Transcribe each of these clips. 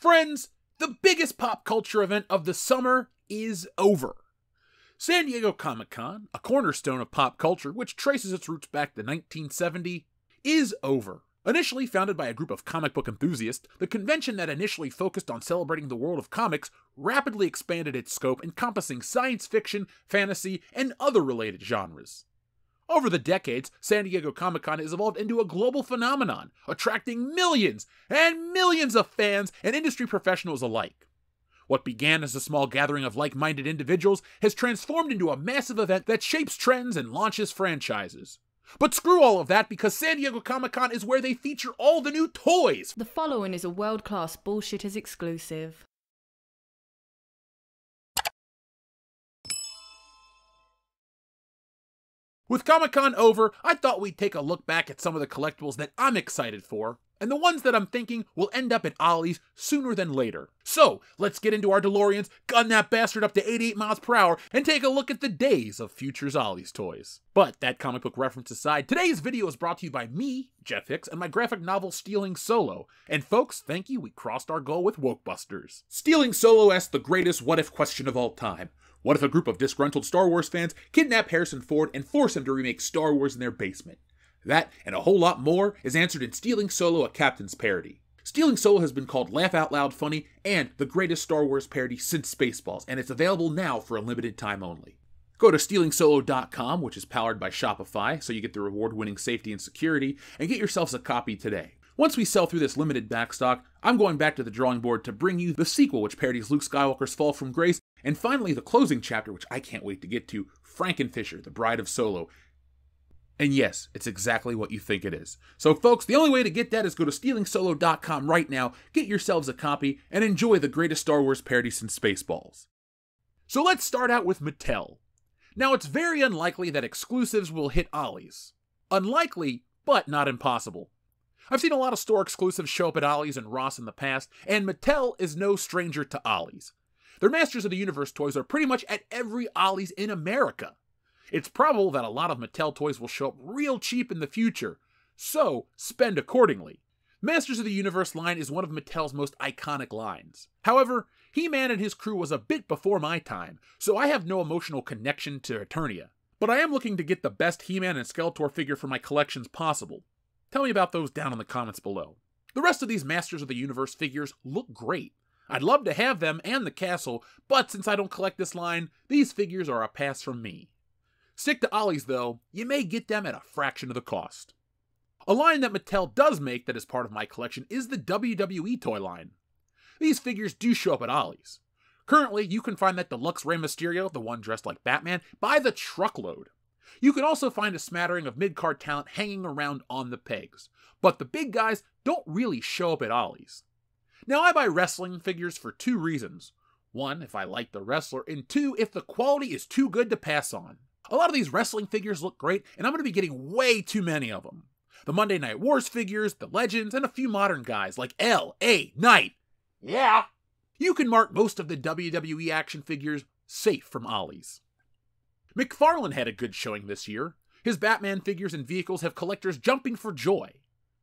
Friends, the biggest pop culture event of the summer is over. San Diego Comic-Con, a cornerstone of pop culture which traces its roots back to 1970, is over. Initially founded by a group of comic book enthusiasts, the convention that initially focused on celebrating the world of comics rapidly expanded its scope, encompassing science fiction, fantasy, and other related genres. Over the decades, San Diego Comic-Con has evolved into a global phenomenon, attracting millions and millions of fans and industry professionals alike. What began as a small gathering of like-minded individuals has transformed into a massive event that shapes trends and launches franchises. But screw all of that, because San Diego Comic-Con is where they feature all the new toys! The following is a world-class Bullshitters exclusive. With Comic-Con over, I thought we'd take a look back at some of the collectibles that I'm excited for, and the ones that I'm thinking will end up at Ollie's sooner than later. So, let's get into our DeLoreans, gun that bastard up to 88 miles per hour, and take a look at the days of Future's Ollie's toys. But that comic book reference aside, today's video is brought to you by me, Jeff Hicks, and my graphic novel Stealing Solo. And folks, thank you, we crossed our goal with Wokebusters. Stealing Solo asks the greatest what-if question of all time. What if a group of disgruntled Star Wars fans kidnap Harrison Ford and force him to remake Star Wars in their basement? That, and a whole lot more, is answered in Stealing Solo, a Captain's Parody. Stealing Solo has been called Laugh Out Loud Funny and the greatest Star Wars parody since Spaceballs, and it's available now for a limited time only. Go to StealingSolo.com, which is powered by Shopify, so you get the reward-winning safety and security, and get yourselves a copy today. Once we sell through this limited backstock, I'm going back to the drawing board to bring you the sequel, which parodies Luke Skywalker's fall from grace, and finally the closing chapter, which I can't wait to get to, Frankenfisher, the Bride of Solo. And yes, it's exactly what you think it is. So folks, the only way to get that is go to StealingSolo.com right now, get yourselves a copy, and enjoy the greatest Star Wars parody since Spaceballs. So let's start out with Mattel. Now, it's very unlikely that exclusives will hit Ollie's. Unlikely, but not impossible. I've seen a lot of store exclusives show up at Ollie's and Ross in the past, and Mattel is no stranger to Ollie's. Their Masters of the Universe toys are pretty much at every Ollie's in America. It's probable that a lot of Mattel toys will show up real cheap in the future, so spend accordingly. Masters of the Universe line is one of Mattel's most iconic lines. However, He-Man and his crew was a bit before my time, so I have no emotional connection to Eternia. But I am looking to get the best He-Man and Skeletor figure for my collections possible. Tell me about those down in the comments below. The rest of these Masters of the Universe figures look great. I'd love to have them and the castle, but since I don't collect this line, these figures are a pass from me. Stick to Ollie's though, you may get them at a fraction of the cost. A line that Mattel does make that is part of my collection is the WWE toy line. These figures do show up at Ollie's. Currently, you can find that deluxe Rey Mysterio, the one dressed like Batman, by the truckload. You can also find a smattering of mid-card talent hanging around on the pegs, but the big guys don't really show up at Ollie's. Now, I buy wrestling figures for two reasons. One, if I like the wrestler, and two, if the quality is too good to pass on. A lot of these wrestling figures look great, and I'm going to be getting way too many of them. The Monday Night Wars figures, the Legends, and a few modern guys like L.A. Knight. Yeah! You can mark most of the WWE action figures safe from Ollie's. McFarlane had a good showing this year. His Batman figures and vehicles have collectors jumping for joy.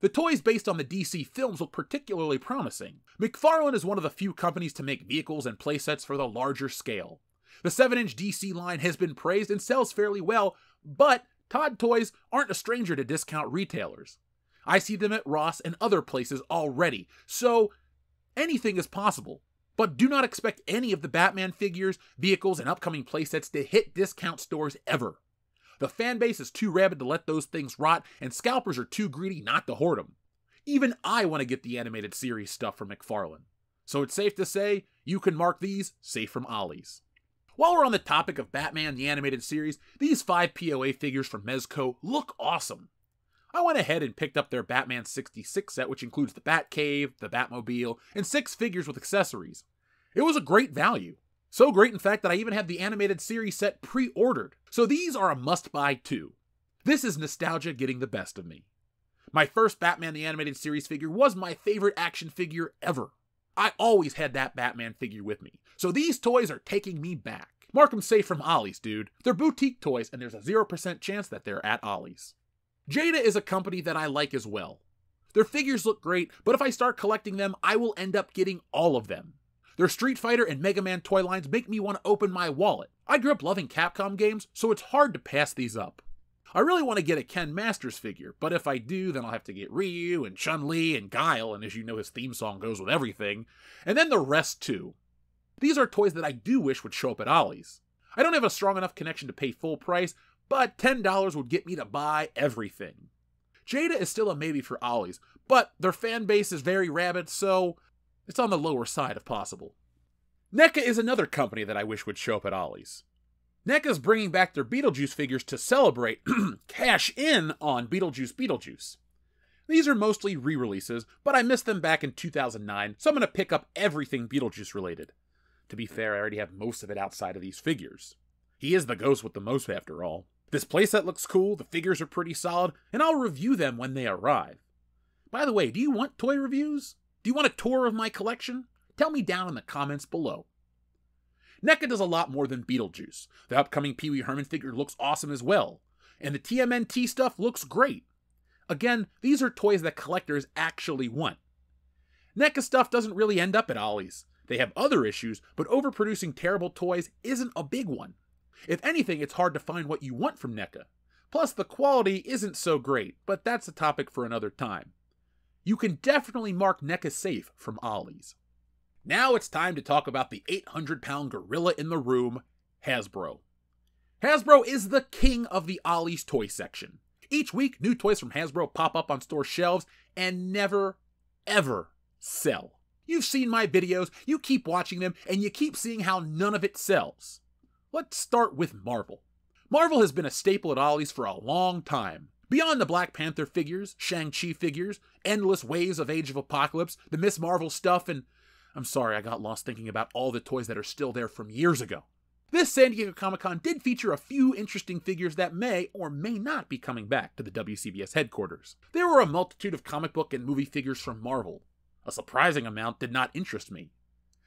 The toys based on the DC films look particularly promising. McFarlane is one of the few companies to make vehicles and playsets for the larger scale. The 7-inch DC line has been praised and sells fairly well, but Todd Toys aren't a stranger to discount retailers. I see them at Ross and other places already, so anything is possible. But do not expect any of the Batman figures, vehicles, and upcoming playsets to hit discount stores ever. The fanbase is too rabid to let those things rot, and scalpers are too greedy not to hoard them. Even I want to get the animated series stuff from McFarlane. So it's safe to say, you can mark these safe from Ollie's. While we're on the topic of Batman the Animated Series, these 5 POA figures from Mezco look awesome. I went ahead and picked up their Batman 66 set, which includes the Batcave, the Batmobile, and 6 figures with accessories. It was a great value. So great, in fact, that I even had the animated series set pre-ordered. So these are a must-buy too. This is nostalgia getting the best of me. My first Batman the Animated Series figure was my favorite action figure ever. I always had that Batman figure with me. So these toys are taking me back. Mark them safe from Ollie's, dude. They're boutique toys, and there's a 0% chance that they're at Ollie's. Jada is a company that I like as well. Their figures look great, but if I start collecting them, I will end up getting all of them. Their Street Fighter and Mega Man toy lines make me want to open my wallet. I grew up loving Capcom games, so it's hard to pass these up. I really want to get a Ken Masters figure, but if I do, then I'll have to get Ryu and Chun-Li and Guile, and as you know, his theme song goes with everything, and then the rest too. These are toys that I do wish would show up at Ollie's. I don't have a strong enough connection to pay full price, but $10 would get me to buy everything. Jada is still a maybe for Ollie's, but their fan base is very rabid, so it's on the lower side if possible. NECA is another company that I wish would show up at Ollie's. NECA's bringing back their Beetlejuice figures to celebrate, cash in on Beetlejuice. These are mostly re-releases, but I missed them back in 2009, so I'm going to pick up everything Beetlejuice related. To be fair, I already have most of it outside of these figures. He is the ghost with the most after all. This playset looks cool, the figures are pretty solid, and I'll review them when they arrive. By the way, do you want toy reviews? Do you want a tour of my collection? Tell me down in the comments below. NECA does a lot more than Beetlejuice. The upcoming Pee Wee Herman figure looks awesome as well, and the TMNT stuff looks great. Again, these are toys that collectors actually want. NECA stuff doesn't really end up at Ollie's. They have other issues, but overproducing terrible toys isn't a big one. If anything, it's hard to find what you want from NECA. Plus, the quality isn't so great, but that's a topic for another time. You can definitely mark NECA safe from Ollie's. Now it's time to talk about the 800-pound gorilla in the room, Hasbro. Hasbro is the king of the Ollie's toy section. Each week, new toys from Hasbro pop up on store shelves and never, ever sell. You've seen my videos, you keep watching them, and you keep seeing how none of it sells. Let's start with Marvel. Marvel has been a staple at Ollie's for a long time. Beyond the Black Panther figures, Shang-Chi figures, endless waves of Age of Apocalypse, the Miss Marvel stuff, and I'm sorry, I got lost thinking about all the toys that are still there from years ago. This San Diego Comic-Con did feature a few interesting figures that may or may not be coming back to the WCBS headquarters. There were a multitude of comic book and movie figures from Marvel. A surprising amount did not interest me.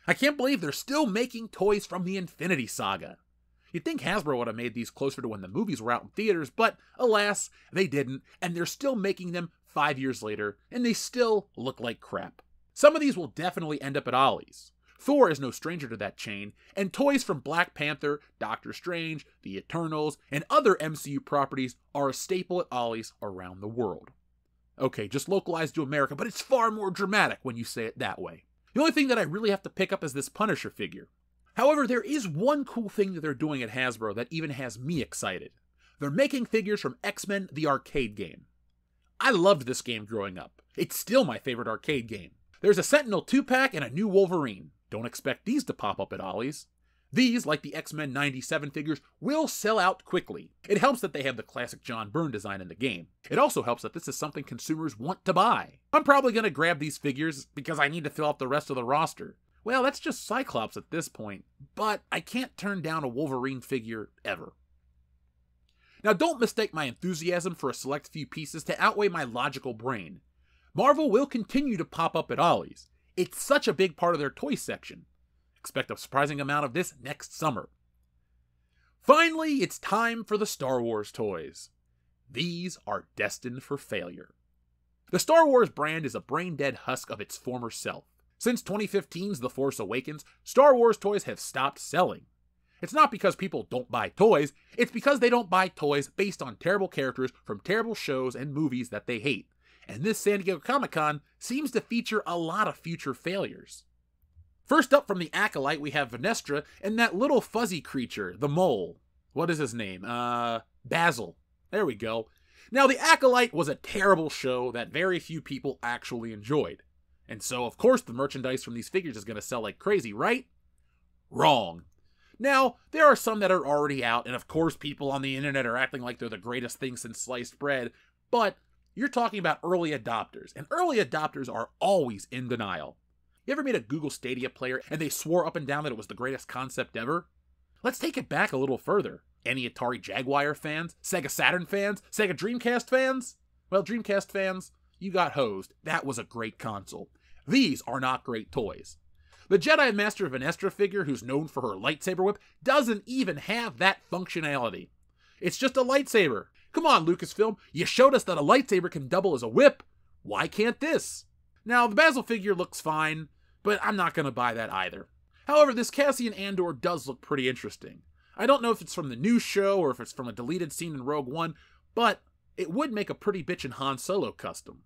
I can't believe they're still making toys from the Infinity Saga. You'd think Hasbro would have made these closer to when the movies were out in theaters, but alas, they didn't, and they're still making them 5 years later, and they still look like crap. Some of these will definitely end up at Ollie's. Thor is no stranger to that chain, and toys from Black Panther, Doctor Strange, the Eternals, and other MCU properties are a staple at Ollie's around the world. Okay, just localized to America, but it's far more dramatic when you say it that way. The only thing that I really have to pick up is this Punisher figure. However, there is one cool thing that they're doing at Hasbro that even has me excited. They're making figures from X-Men the arcade game. I loved this game growing up. It's still my favorite arcade game. There's a Sentinel 2-pack and a new Wolverine. Don't expect these to pop up at Ollie's. These, like the X-Men 97 figures, will sell out quickly. It helps that they have the classic John Byrne design in the game. It also helps that this is something consumers want to buy. I'm probably going to grab these figures because I need to fill out the rest of the roster. Well, that's just Cyclops at this point, but I can't turn down a Wolverine figure ever. Now, don't mistake my enthusiasm for a select few pieces to outweigh my logical brain. Marvel will continue to pop up at Ollie's. It's such a big part of their toy section. Expect a surprising amount of this next summer. Finally, it's time for the Star Wars toys. These are destined for failure. The Star Wars brand is a brain-dead husk of its former self. Since 2015's The Force Awakens, Star Wars toys have stopped selling. It's not because people don't buy toys, it's because they don't buy toys based on terrible characters from terrible shows and movies that they hate. And this San Diego Comic-Con seems to feature a lot of future failures. First up from the Acolyte, we have Venestra and that little fuzzy creature, the mole. What is his name? Basil. There we go. Now, the Acolyte was a terrible show that very few people actually enjoyed. And so, of course, the merchandise from these figures is going to sell like crazy, right? Wrong. Now, there are some that are already out, and of course people on the internet are acting like they're the greatest thing since sliced bread, but you're talking about early adopters, and early adopters are always in denial. You ever made a Google Stadia player and they swore up and down that it was the greatest concept ever? Let's take it back a little further. Any Atari Jaguar fans? Sega Saturn fans? Sega Dreamcast fans? Well, Dreamcast fans, you got hosed. That was a great console. These are not great toys. The Jedi Master Venestra figure, who's known for her lightsaber whip, doesn't even have that functionality. It's just a lightsaber. Come on, Lucasfilm, you showed us that a lightsaber can double as a whip. Why can't this? Now, the Basil figure looks fine, but I'm not going to buy that either. However, this Cassian Andor does look pretty interesting. I don't know if it's from the new show or if it's from a deleted scene in Rogue One, but it would make a pretty bitchin' Han Solo custom.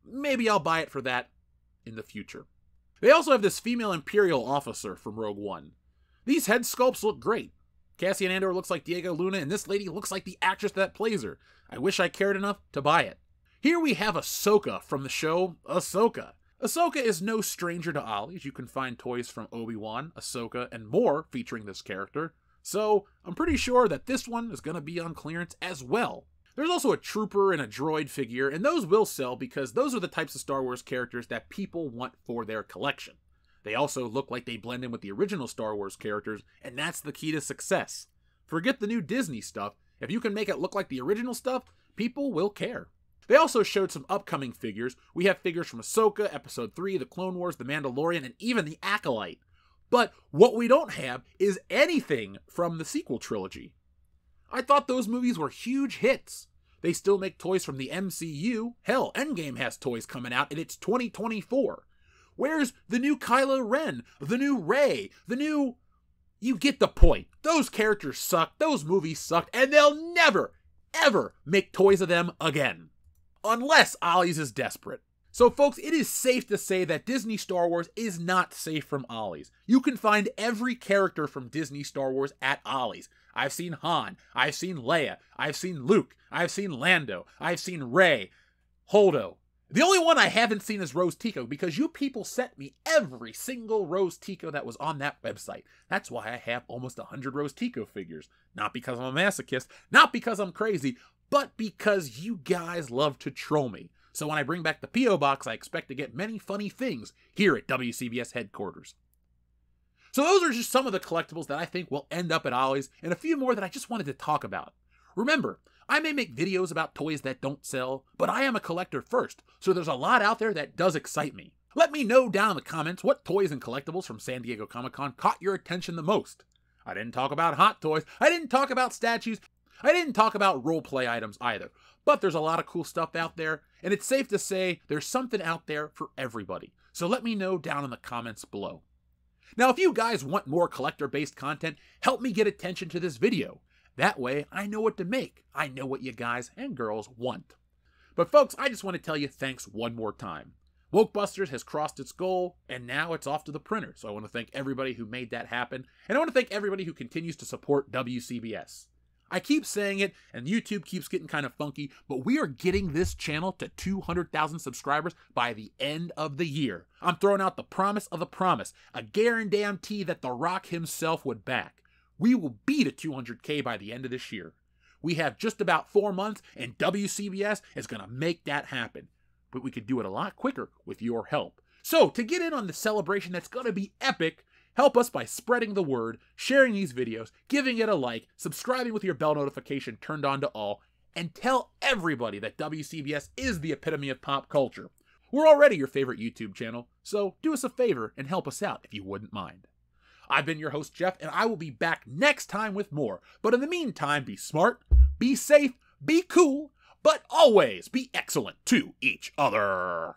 Maybe I'll buy it for that in the future. They also have this female Imperial officer from Rogue One. These head sculpts look great. Cassian Andor looks like Diego Luna, and this lady looks like the actress that plays her. I wish I cared enough to buy it. Here we have Ahsoka from the show Ahsoka. Ahsoka is no stranger to Ollie's. You can find toys from Obi-Wan, Ahsoka, and more featuring this character. So I'm pretty sure that this one is going to be on clearance as well. There's also a trooper and a droid figure, and those will sell because those are the types of Star Wars characters that people want for their collection. They also look like they blend in with the original Star Wars characters, and that's the key to success. Forget the new Disney stuff. If you can make it look like the original stuff, people will care. They also showed some upcoming figures. We have figures from Ahsoka, Episode 3, The Clone Wars, The Mandalorian, and even The Acolyte. But what we don't have is anything from the sequel trilogy. I thought those movies were huge hits. They still make toys from the MCU. Hell, Endgame has toys coming out, and it's 2024. Where's the new Kylo Ren? The new Rey? The new... You get the point. Those characters suck, those movies sucked, and they'll never, ever make toys of them again. Unless Ollie's is desperate. So folks, it is safe to say that Disney Star Wars is not safe from Ollie's. You can find every character from Disney Star Wars at Ollie's. I've seen Han, I've seen Leia, I've seen Luke, I've seen Lando, I've seen Rey, Holdo. The only one I haven't seen is Rose Tico because you people sent me every single Rose Tico that was on that website. That's why I have almost 100 Rose Tico figures. Not because I'm a masochist, not because I'm crazy, but because you guys love to troll me. So when I bring back the P.O. Box, I expect to get many funny things here at WCBS headquarters. So those are just some of the collectibles that I think will end up at Ollie's, and a few more that I just wanted to talk about. Remember, I may make videos about toys that don't sell, but I am a collector first, so there's a lot out there that does excite me. Let me know down in the comments what toys and collectibles from San Diego Comic-Con caught your attention the most. I didn't talk about hot toys, I didn't talk about statues, I didn't talk about role-play items either, but there's a lot of cool stuff out there, and it's safe to say there's something out there for everybody. So let me know down in the comments below. Now, if you guys want more collector-based content, help me get attention to this video. That way, I know what to make. I know what you guys and girls want. But folks, I just want to tell you thanks one more time. Wokebusters has crossed its goal, and now it's off to the printer. So I want to thank everybody who made that happen, and I want to thank everybody who continues to support WCBS. I keep saying it, and YouTube keeps getting kind of funky, but we are getting this channel to 200,000 subscribers by the end of the year. I'm throwing out the promise of the promise, a guarantee that The Rock himself would back. We will beat a 200K by the end of this year. We have just about 4 months, and WCBS is going to make that happen. But we could do it a lot quicker with your help. So, to get in on the celebration that's going to be epic, help us by spreading the word, sharing these videos, giving it a like, subscribing with your bell notification turned on to all, and tell everybody that WCBS is the epitome of pop culture. We're already your favorite YouTube channel, so do us a favor and help us out if you wouldn't mind. I've been your host, Jeff, and I will be back next time with more. But in the meantime, be smart, be safe, be cool, but always be excellent to each other.